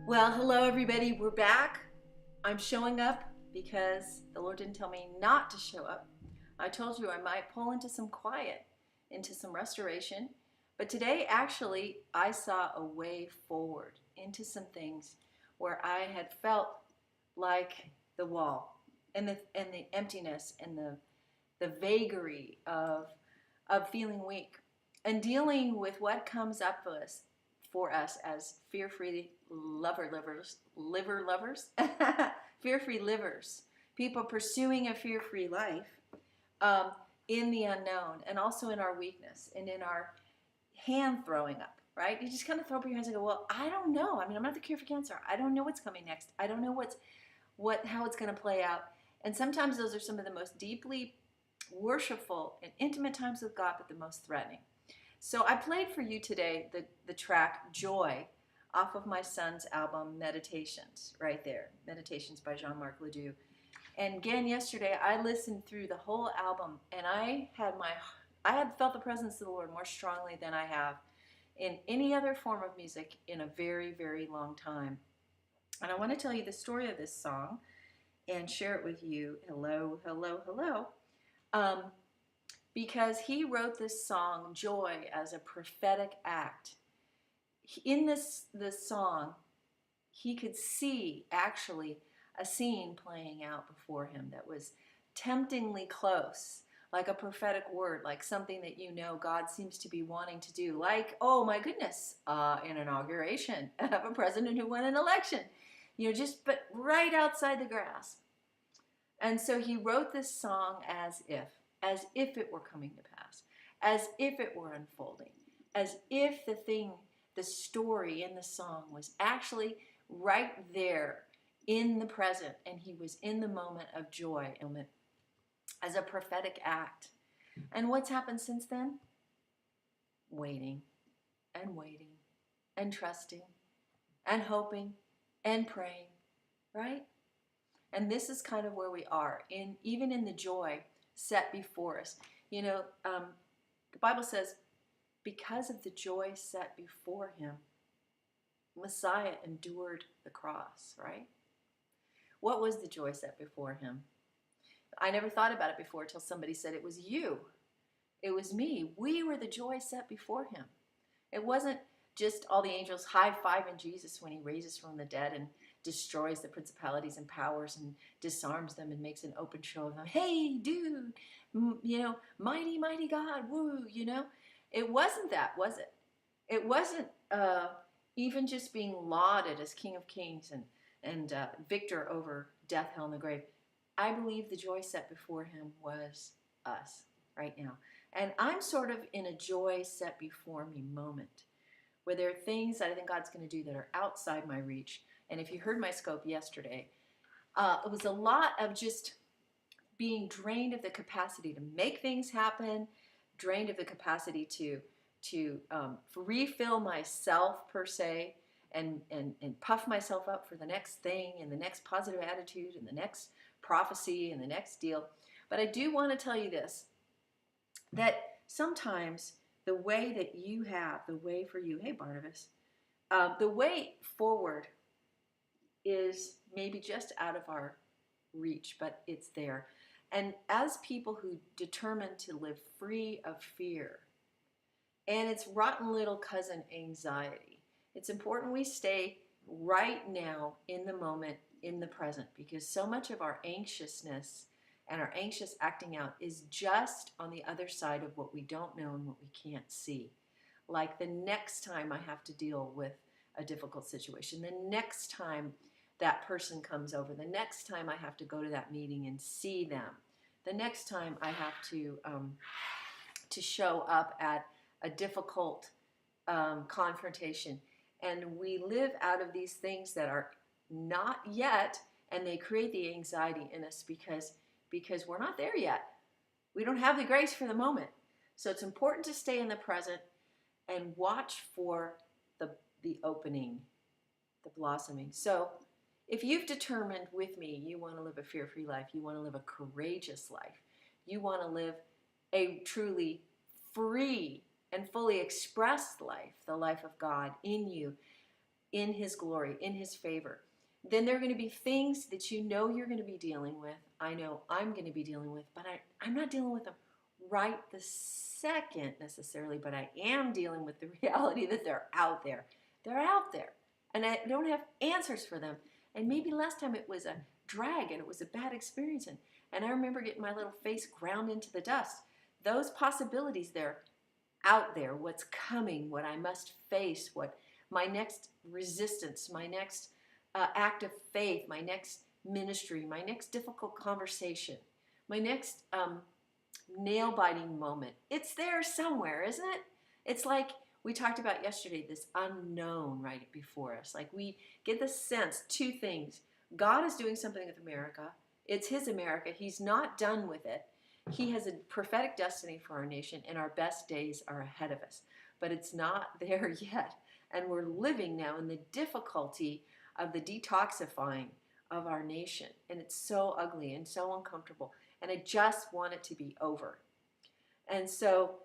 Well, hello everybody, we're back. I'm showing up because the Lord didn't tell me not to show up. I told you I might pull into some quiet, into some restoration. But today, actually, I saw a way forward into some things where I had felt like the wall and the emptiness and the vagary of feeling weak and dealing with what comes up for us as fear-free liver lovers, fear-free livers, people pursuing a fear-free life in the unknown and also in our weakness and in our hand throwing up, right? You just kind of throw up your hands and go, well, I don't know. I mean, I'm not the cure for cancer. I don't know what's coming next. I don't know how it's going to play out. And sometimes those are some of the most deeply worshipful and intimate times with God, but the most threatening. So I played for you today the track Joy off of my son's album Meditations, right there. Meditations by Jean-Marc Ledoux. And again, yesterday I listened through the whole album and I had felt the presence of the Lord more strongly than I have in any other form of music in a very, very long time. And I want to tell you the story of this song and share it with you. Hello, hello, hello. Because he wrote this song, Joy, as a prophetic act. In this song, he could see actually a scene playing out before him that was temptingly close, like a prophetic word, like something that God seems to be wanting to do, like, oh my goodness, an inauguration of a president who won an election, but right outside the grasp. And so he wrote this song as if it were coming to pass, as if it were unfolding, as if the story in the song was actually right there in the present, and he was in the moment of joy, as a prophetic act. And what's happened since then? Waiting and waiting and trusting and hoping and praying, right? And this is kind of where we are, even in the joy set before us. The Bible says, because of the joy set before him, Messiah endured the cross, right? What was the joy set before him? I never thought about it before until somebody said it was you. It was me. We were the joy set before him. It wasn't just all the angels high-fiving Jesus when he raises from the dead and destroys the principalities and powers and disarms them and makes an open show of them. Hey, dude, mighty, mighty God, woo, It wasn't that, was it? It wasn't even just being lauded as King of Kings and victor over death, hell, and the grave. I believe the joy set before him was us right now. And I'm sort of in a joy set before me moment where there are things that I think God's going to do that are outside my reach. And if you heard my scope yesterday, it was a lot of just being drained of the capacity to make things happen, drained of the capacity to refill myself per se, and puff myself up for the next thing and the next positive attitude and the next prophecy and the next deal. But I do want to tell you this, that sometimes the way that you have, the way for you, hey Barnabas, the way forward is maybe just out of our reach, but it's there. And as people who determine to live free of fear and its rotten little cousin anxiety, it's important we stay right now in the moment, in the present, because so much of our anxiousness and our anxious acting out is just on the other side of what we don't know and what we can't see. Like the next time I have to deal with a difficult situation, the next time that person comes over, the next time I have to go to that meeting and see them, the next time I have to show up at a difficult confrontation. And we live out of these things that are not yet, and they create the anxiety in us because we're not there yet. We don't have the grace for the moment. So it's important to stay in the present and watch for the opening, the blossoming. So if you've determined with me you want to live a fear-free life, you want to live a courageous life, you want to live a truly free and fully expressed life, the life of God in you, in his glory, in his favor, then there are going to be things that you know you're going to be dealing with. I know I'm going to be dealing with, but I'm not dealing with them right this second necessarily, but I am dealing with the reality that they're out there. They're out there, and I don't have answers for them. And maybe last time it was a drag and it was a bad experience, and I remember getting my little face ground into the dust. Those possibilities, they're out there, what's coming, what I must face, what my next resistance, my next act of faith, my next ministry, my next difficult conversation, my next nail-biting moment. It's there somewhere, isn't it? It's like we talked about yesterday, this unknown right before us. Like we get the sense, two things. God is doing something with America. It's his America. He's not done with it. He has a prophetic destiny for our nation, and our best days are ahead of us. But it's not there yet. And we're living now in the difficulty of the detoxifying of our nation. And it's so ugly and so uncomfortable. And I just want it to be over. And so,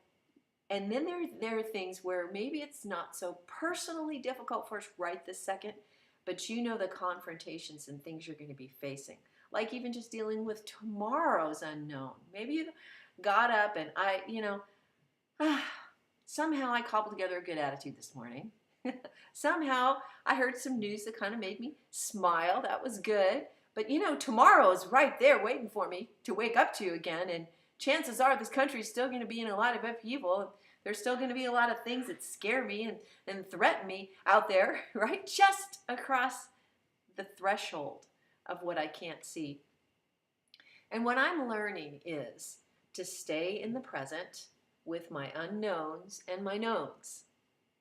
and then there are things where maybe it's not so personally difficult for us right this second, but you know the confrontations and things you're going to be facing. Like even just dealing with tomorrow's unknown. Maybe you got up and somehow I cobbled together a good attitude this morning. Somehow I heard some news that kind of made me smile. That was good. But tomorrow is right there waiting for me to wake up to again. And chances are this country is still going to be in a lot of upheaval. There's still going to be a lot of things that scare me and threaten me out there, right? Just across the threshold of what I can't see. And what I'm learning is to stay in the present with my unknowns and my knowns.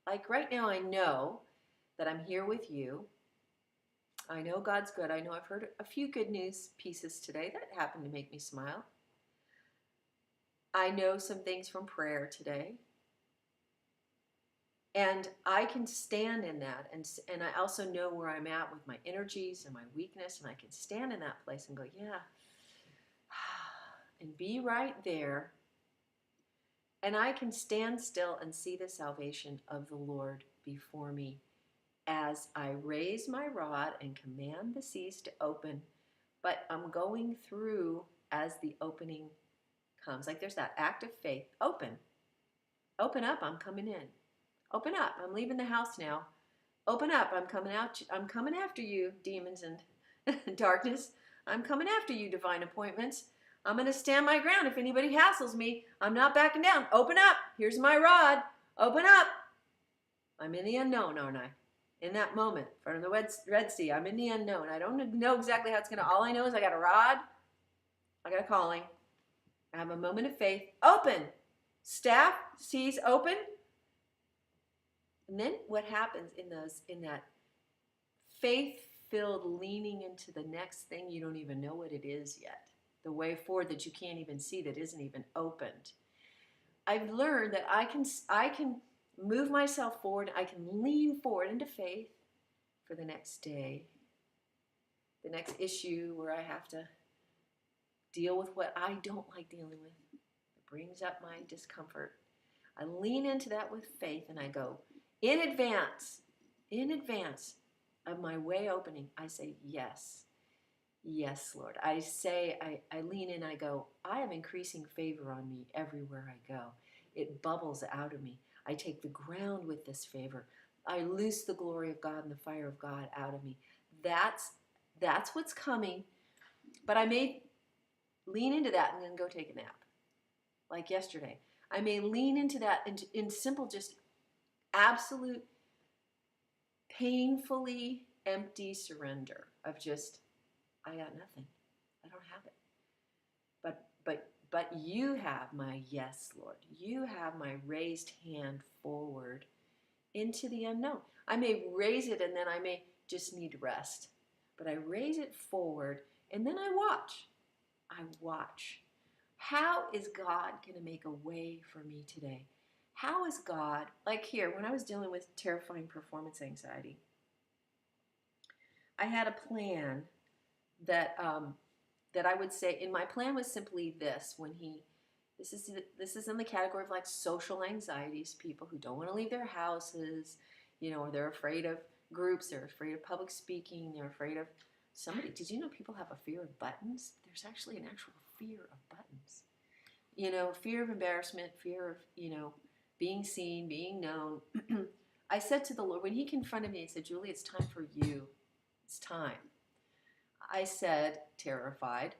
Like right now I know that I'm here with you. I know God's good. I know I've heard a few good news pieces today that happened to make me smile. I know some things from prayer today. And I can stand in that, and I also know where I'm at with my energies and my weakness, and I can stand in that place and go, yeah, and be right there. And I can stand still and see the salvation of the Lord before me as I raise my rod and command the seas to open. But I'm going through as the opening comes. Like there's that act of faith. Open. Open up, I'm coming in. Open up, I'm leaving the house now. Open up, I'm coming out. I'm coming after you, demons and darkness. I'm coming after you, divine appointments. I'm going to stand my ground. If anybody hassles me, I'm not backing down. Open up. Here's my rod. Open up. I'm in the unknown, aren't I? In that moment, in front of the Red Sea, I'm in the unknown. I don't know exactly how it's going to. All I know is I got a rod. I got a calling. I have a moment of faith. Open. Staff sees open. And then what happens in that faith-filled leaning into the next thing, you don't even know what it is yet. The way forward that you can't even see, that isn't even opened. I've learned that I can move myself forward. I can lean forward into faith for the next day, the next issue where I have to deal with what I don't like dealing with. It brings up my discomfort. I lean into that with faith and I go, in advance of my way opening, I say, yes. Yes, Lord. I lean in, I go, I have increasing favor on me everywhere I go. It bubbles out of me. I take the ground with this favor. I loose the glory of God and the fire of God out of me. That's what's coming. But I may lean into that and then go take a nap. Like yesterday. I may lean into that in simple, just absolute, painfully empty surrender of just, I got nothing. I don't have it. But you have my yes, Lord. You have my raised hand forward into the unknown. I may raise it and then I may just need rest. But I raise it forward and then I watch. I watch. How is God going to make a way for me today? How is God, like here, when I was dealing with terrifying performance anxiety, I had a plan that I would say, and my plan was simply this. This is in the category of like social anxieties, people who don't want to leave their houses, or they're afraid of groups, they're afraid of public speaking, they're afraid of somebody. Did you know people have a fear of buttons? There's actually an actual fear of buttons. Fear of embarrassment, fear of, being seen, being known. I said to the Lord, when he confronted me, he said, Julie, it's time for you. It's time. I said, terrified,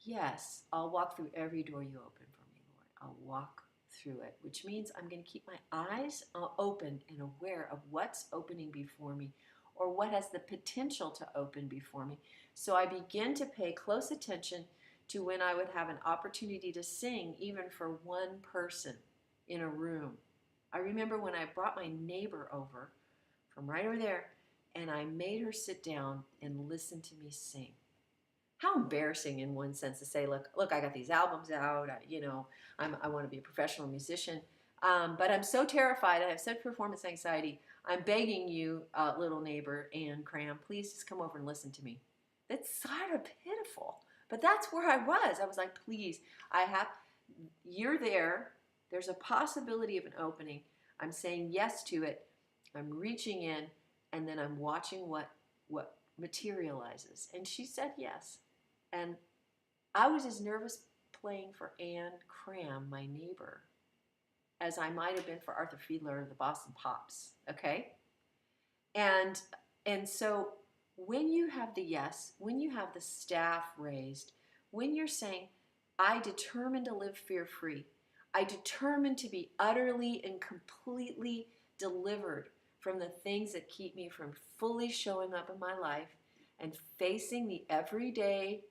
yes, I'll walk through every door you open for me, Lord. I'll walk through it, which means I'm going to keep my eyes open and aware of what's opening before me or what has the potential to open before me. So I begin to pay close attention to when I would have an opportunity to sing, even for one person in a room. I remember when I brought my neighbor over from right over there, and I made her sit down and listen to me sing. How embarrassing in one sense to say, look, I got these albums out, I want to be a professional musician, but I'm so terrified, I have such performance anxiety, I'm begging you, little neighbor, Ann Cram, please just come over and listen to me. That's sort of pitiful, but that's where I was. I was like, please, you're there, there's a possibility of an opening, I'm saying yes to it, I'm reaching in, and then I'm watching what materializes. And she said yes. And I was as nervous playing for Ann Cram, my neighbor, as I might have been for Arthur Fiedler or the Boston Pops, okay? And so when you have the yes, when you have the staff raised, when you're saying, I determined to live fear-free, I determined to be utterly and completely delivered from the things that keep me from fully showing up in my life and facing the everyday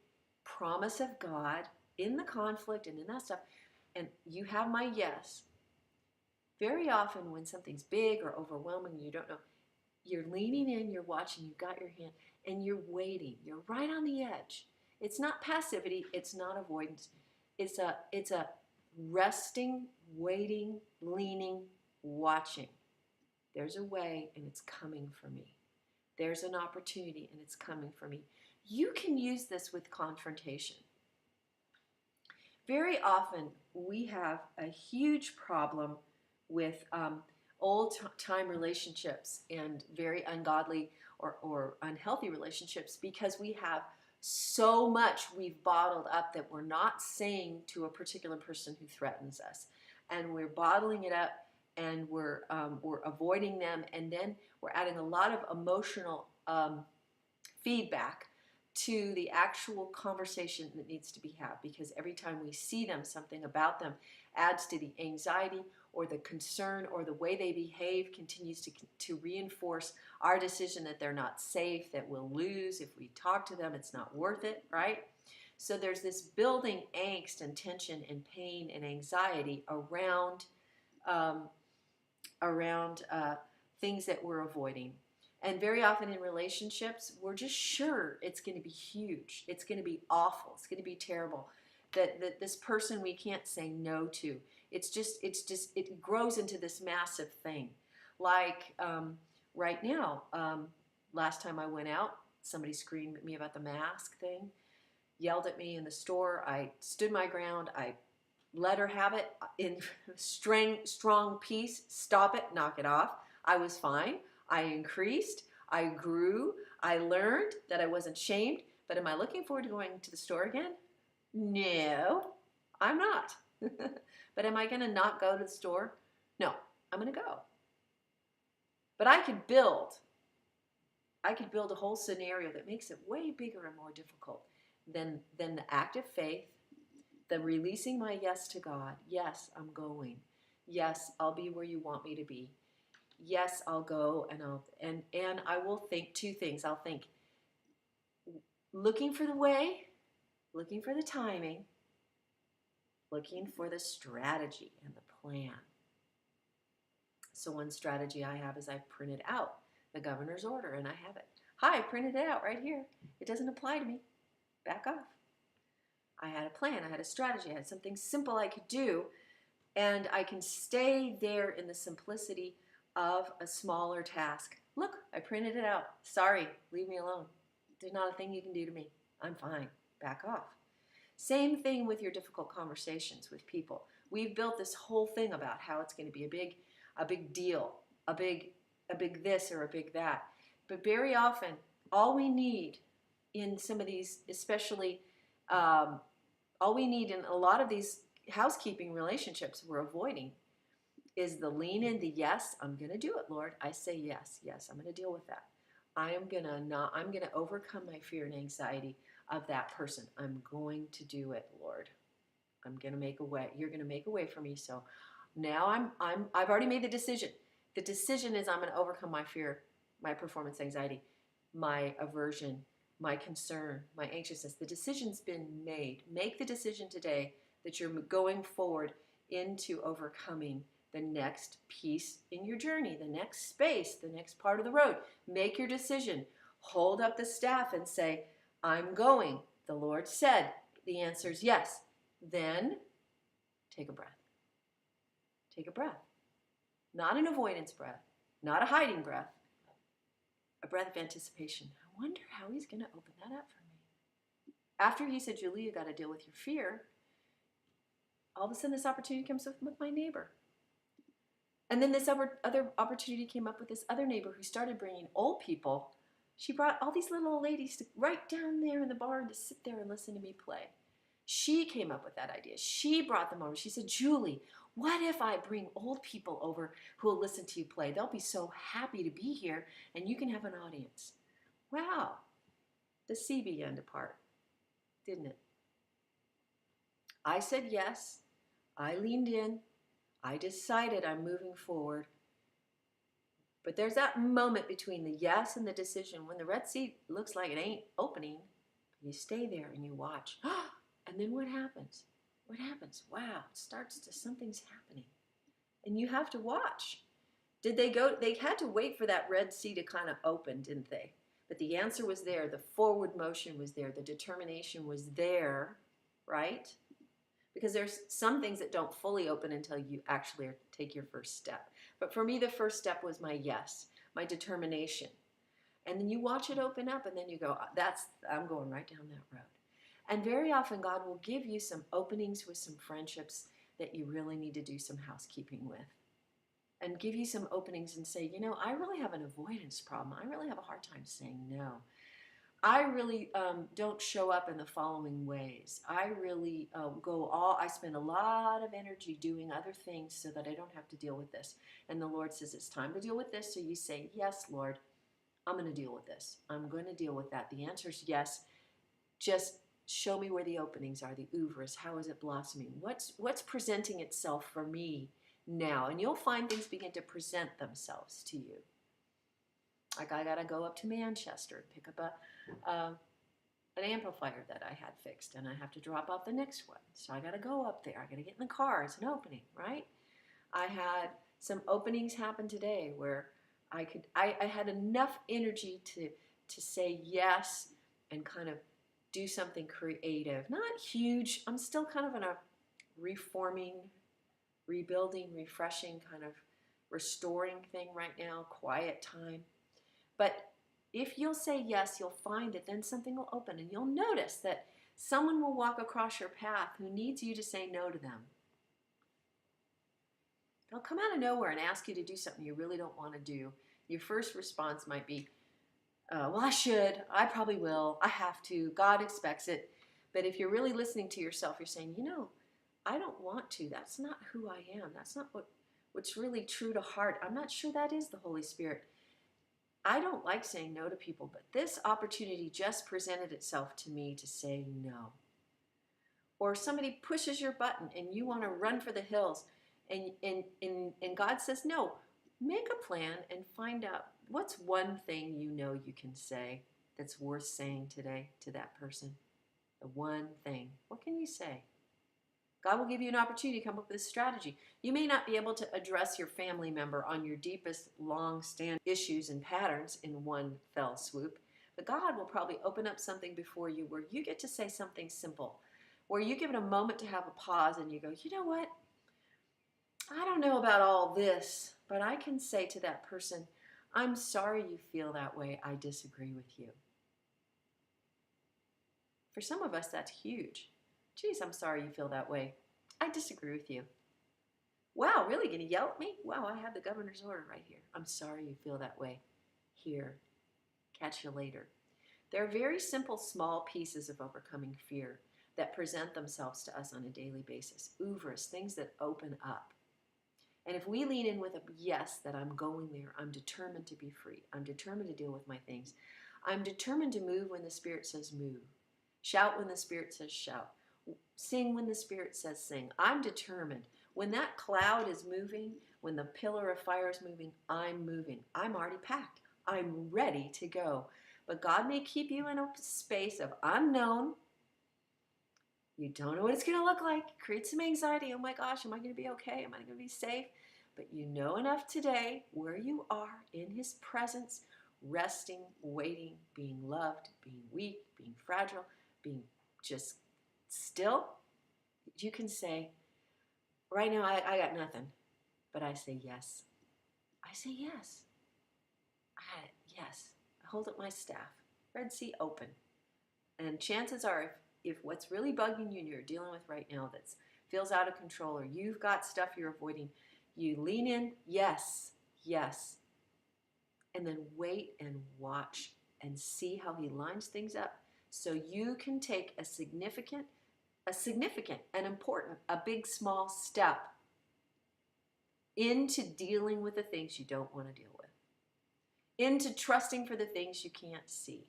promise of God in the conflict and in that stuff, and you have my yes. Very often when something's big or overwhelming, you don't know, you're leaning in, you're watching, you've got your hand, and you're waiting. You're right on the edge. It's not passivity, it's not avoidance. It's a resting, waiting, leaning, watching. There's a way and it's coming for me. There's an opportunity and it's coming for me. You can use this with confrontation. Very often we have a huge problem with old-time relationships and very ungodly or unhealthy relationships because we have So much we've bottled up that we're not saying to a particular person who threatens us, and we're bottling it up, and we're avoiding them, and then we're adding a lot of emotional feedback to the actual conversation that needs to be had, because every time we see them, something about them adds to the anxiety or the concern, or the way they behave continues to reinforce our decision that they're not safe, that we'll lose if we talk to them, it's not worth it, right? So there's this building angst and tension and pain and anxiety around things that we're avoiding. And very often in relationships, we're just sure it's going to be huge. It's going to be awful. It's going to be terrible. That this person we can't say no to. It grows into this massive thing. Like right now, last time I went out, somebody screamed at me about the mask thing, yelled at me in the store. I stood my ground. I let her have it in strong peace. Stop it, knock it off. I was fine. I increased, I grew, I learned that I wasn't shamed. But am I looking forward to going to the store again? No, I'm not. But am I going to not go to the store? No, I'm going to go. But I could build a whole scenario that makes it way bigger and more difficult than the act of faith, the releasing my yes to God. Yes, I'm going. Yes, I'll be where you want me to be. Yes, I'll go, and I will think two things. I'll think looking for the way, looking for the timing, looking for the strategy and the plan. So one strategy I have is I've printed out the governor's order, and I have it. Hi, I printed it out right here. It doesn't apply to me. Back off. I had a plan. I had a strategy. I had something simple I could do, and I can stay there in the simplicity of a smaller task. Look, I printed it out. Sorry, leave me alone. There's not a thing you can do to me. I'm fine. Back off. Same thing with your difficult conversations with people. We've built this whole thing about how it's going to be a big deal, a big this or a big that. But very often, all we need in some of these, especially, all we need in a lot of these housekeeping relationships we're avoiding is the lean in, the yes, I'm going to do it, Lord. I say yes, I'm going to deal with that. I'm going to overcome my fear and anxiety of that person. I'm going to do it, Lord. I'm going to make a way. You're going to make a way for me. So now I've already made the decision. The decision is I'm going to overcome my fear, my performance anxiety, my aversion, my concern, my anxiousness. The decision's been made. Make the decision today that you're going forward into overcoming the next piece in your journey, the next space, the next part of the road. Make your decision. Hold up the staff and say, I'm going. The Lord said. The answer is yes. Then take a breath. Take a breath. Not an avoidance breath, not a hiding breath, a breath of anticipation. I wonder how he's going to open that up for me. After he said, Julie, you got to deal with your fear, all of a sudden this opportunity comes with my neighbor. And then this other opportunity came up with this other neighbor who started bringing old people. She brought all these little old ladies to right down there in the barn to sit there and listen to me play. She came up with that idea. She brought them over. She said, Julie, what if I bring old people over who will listen to you play? They'll be so happy to be here, and you can have an audience. Wow. The sea began to part, didn't it? I said yes. I leaned in. I decided I'm moving forward. But there's that moment between the yes and the decision when the Red Sea looks like it ain't opening. You stay there and you watch. And then what happens? What happens? Wow, something's happening. And you have to watch. Did they go? They had to wait for that Red Sea to kind of open, didn't they? But the answer was there. The forward motion was there. The determination was there, right? Because there's some things that don't fully open until you actually take your first step. But for me, the first step was my yes, my determination. And then you watch it open up and then you go, I'm going right down that road. And very often God will give you some openings with some friendships that you really need to do some housekeeping with. And give you some openings and say, I really have an avoidance problem. I really have a hard time saying no. I really don't show up in the following ways. I really I spend a lot of energy doing other things so that I don't have to deal with this. And the Lord says, it's time to deal with this. So you say, yes, Lord, I'm going to deal with this. I'm going to deal with that. The answer is yes. Just show me where the openings are, the oeuvres. How is it blossoming? What's presenting itself for me now? And you'll find things begin to present themselves to you. Like I got to go up to Manchester and pick up an amplifier that I had fixed, and I have to drop off the next one. So I got to go up there. I got to get in the car. It's an opening, right? I had some openings happen today where I had enough energy to say yes and kind of do something creative. Not huge. I'm still kind of in a reforming, rebuilding, refreshing, kind of restoring thing right now, quiet time. But if you'll say yes, you'll find it, then something will open, and you'll notice that someone will walk across your path who needs you to say no to them. They'll come out of nowhere and ask you to do something you really don't want to do. Your first response might be, well, I should, I probably will, I have to, God expects it. But if you're really listening to yourself, you're saying, I don't want to. That's not who I am. That's not what's really true to heart. I'm not sure that is the Holy Spirit. I don't like saying no to people, but this opportunity just presented itself to me to say no. Or somebody pushes your button and you want to run for the hills, and God says, no, make a plan and find out what's one thing you can say that's worth saying today to that person. The one thing. What can you say? God will give you an opportunity to come up with a strategy. You may not be able to address your family member on your deepest, long-standing issues and patterns in one fell swoop, but God will probably open up something before you where you get to say something simple, where you give it a moment to have a pause and you go, you know what? I don't know about all this, but I can say to that person, I'm sorry you feel that way. I disagree with you. For some of us, that's huge. Geez, I'm sorry you feel that way. I disagree with you. Wow, really going to yell at me? Wow, I have the governor's order right here. I'm sorry you feel that way. Here. Catch you later. There are very simple, small pieces of overcoming fear that present themselves to us on a daily basis. Oeuvres, things that open up. And if we lean in with a yes, that I'm going there, I'm determined to be free. I'm determined to deal with my things. I'm determined to move when the Spirit says move. Shout when the Spirit says shout. Sing when the Spirit says sing. I'm determined. When that cloud is moving, when the pillar of fire is moving, I'm moving. I'm already packed. I'm ready to go. But God may keep you in a space of unknown. You don't know what it's going to look like. Create some anxiety. Oh my gosh, am I going to be okay? Am I going to be safe? But you know enough today where you are in His presence, resting, waiting, being loved, being weak, being fragile, being just still. You can say, right now I got nothing, but I say yes. I say yes. Yes. I hold up my staff. Red Sea open. And chances are, if what's really bugging you and you're dealing with right now that feels out of control, or you've got stuff you're avoiding, you lean in, yes, yes, and then wait and watch and see how He lines things up so you can take a significant, and important, a big, small step into dealing with the things you don't want to deal with, into trusting for the things you can't see,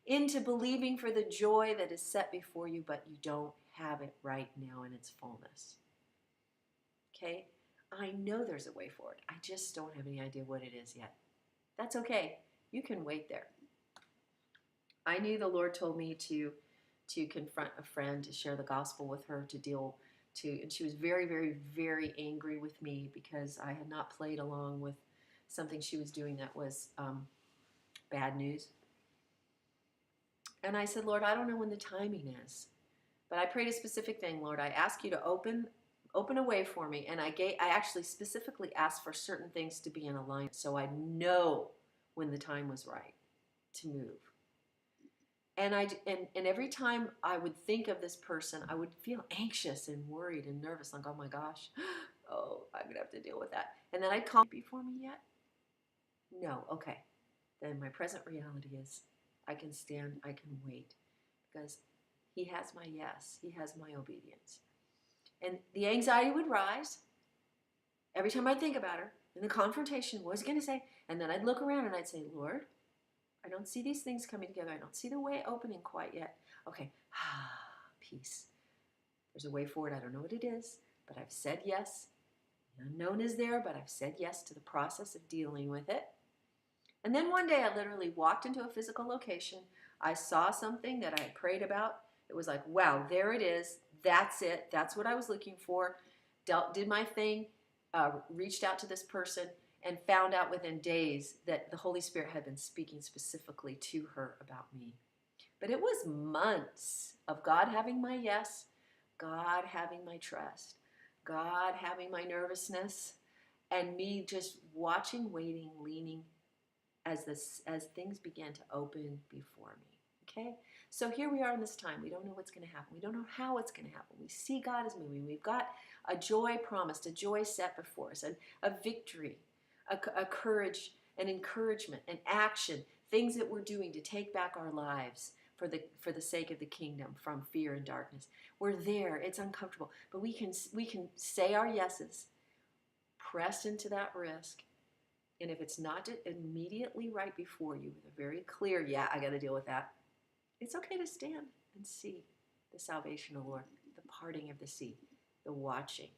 into believing for the joy that is set before you, but you don't have it right now in its fullness. Okay? I know there's a way forward. I just don't have any idea what it is yet. That's okay. You can wait there. I knew the Lord told me to confront a friend, to share the gospel with her, and she was very, very, very angry with me because I had not played along with something she was doing that was bad news. And I said, Lord, I don't know when the timing is, but I prayed a specific thing, Lord. I ask you to open a way for me, and I actually specifically asked for certain things to be in alignment so I know when the time was right to move. And every time I would think of this person, I would feel anxious and worried and nervous, like, oh my gosh, oh, I'm gonna have to deal with that. And then I'd call before me yet? No, okay. Then my present reality is I can stand, I can wait, because he has my yes, he has my obedience. And the anxiety would rise every time I'd think about her, and the confrontation was going to say, and then I'd look around and I'd say, Lord, I don't see these things coming together. I don't see the way opening quite yet. Okay, peace. There's a way forward. I don't know what it is, but I've said yes. The unknown is there, but I've said yes to the process of dealing with it. And then one day I literally walked into a physical location. I saw something that I had prayed about. It was like, wow, there it is. That's it. That's what I was looking for. Did my thing, reached out to this person, and found out within days that the Holy Spirit had been speaking specifically to her about me. But it was months of God having my yes, God having my trust, God having my nervousness, and me just watching, waiting, leaning as things began to open before me. Okay? So here we are in this time. We don't know what's going to happen. We don't know how it's going to happen. We see God is moving. We've got a joy promised, a joy set before us, and a victory, a courage, an encouragement, an action, things that we're doing to take back our lives for the sake of the kingdom from fear and darkness. We're there. It's uncomfortable, but we can say our yeses, press into that risk, and if it's not immediately right before you with a very clear, yeah, I got to deal with that, it's okay to stand and see the salvation of the Lord, the parting of the sea, the watching.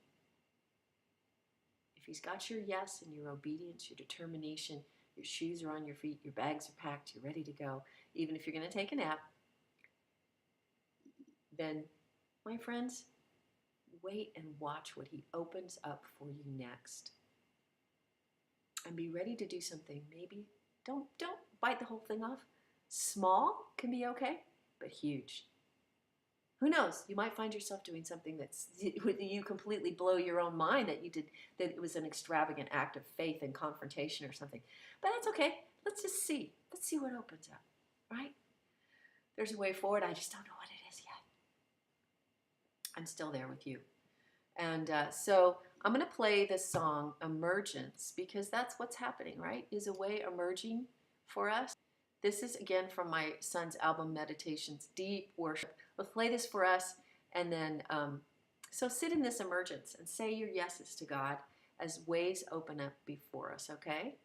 If he's got your yes and your obedience, your determination, your shoes are on your feet, your bags are packed, you're ready to go, even if you're going to take a nap, then, my friends, wait and watch what he opens up for you next. And be ready to do something. Maybe don't bite the whole thing off. Small can be okay, but huge. Who knows? You might find yourself doing something that's you completely blow your own mind that you did, that it was an extravagant act of faith and confrontation or something. But that's okay. Let's just see. Let's see what opens up, right? There's a way forward. I just don't know what it is yet. I'm still there with you. And so I'm going to play this song, Emergence, because that's what's happening, right? Is a way emerging for us. This is, again, from my son's album, Meditations, Deep Worship. We'll play this for us, and then, so sit in this emergence and say your yeses to God as ways open up before us, okay?